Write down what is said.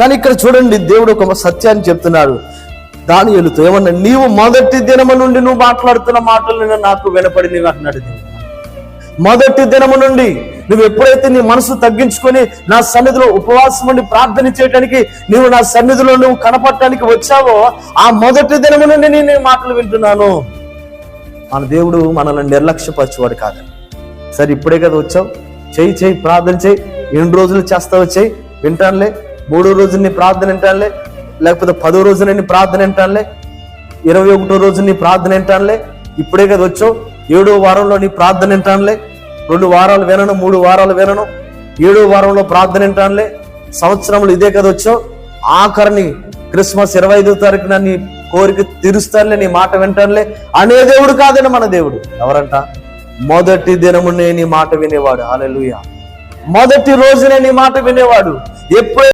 కానీ ఇక్కడ చూడండి, దేవుడు ఒక సత్యాన్ని చెప్తున్నాడు దానియేలుతో. ఏమన్నా, నీవు మొదటి దినము నుండి నువ్వు మాట్లాడుతున్న మాటలు నాకు వినపడినవి అంటున్నాడు దేవుడు. మొదటి దినము నుండి నువ్వు ఎప్పుడైతే నీ మనసు తగ్గించుకొని నా సన్నిధిలో ఉపవాసం ఉండి ప్రార్థన చేయడానికి, నీవు నా సన్నిధిలో నువ్వు కనపడటానికి వచ్చావో, ఆ మొదటి దినము నుండి నేను ఈ మాటలు వింటున్నాను. మన దేవుడు మనల్ని నిర్లక్ష్యపరచువాడు కాదని. సరే, ఇప్పుడే కదా వచ్చావు, చెయ్యి ప్రార్థన చేయి. ఎన్ని రోజులు చేస్తావో చెయ్యి, వింటానులే. 3వ రోజు నీ ప్రార్థన వింటానులే, లేకపోతే 10వ రోజున నీ ప్రార్థన వింటానులే, 21వ రోజు నీ ప్రార్థన వింటానులే. ఇప్పుడే కదా వచ్చావు, 7వ వారంలో నీ ప్రార్థన వింటానులే. 2 వారాలు వినను, 3 వారాలు వినను, 7వ వారంలో ప్రార్థన వింటానులే. సంవత్సరంలో ఇదే కదా వచ్చావు, ఆఖరిని క్రిస్మస్ 25వ తారీఖున నీ కోరిక తీరుస్తానులే, నీ మాట వింటానులే అనే దేవుడు కాదని మన దేవుడు. ఎవరంట? మొదటి దినమునే నీ మాట వినేవాడు. హల్లెలూయా. మొదటి రోజునే నీ మాట వినేవాడు. ఎప్పుడైతే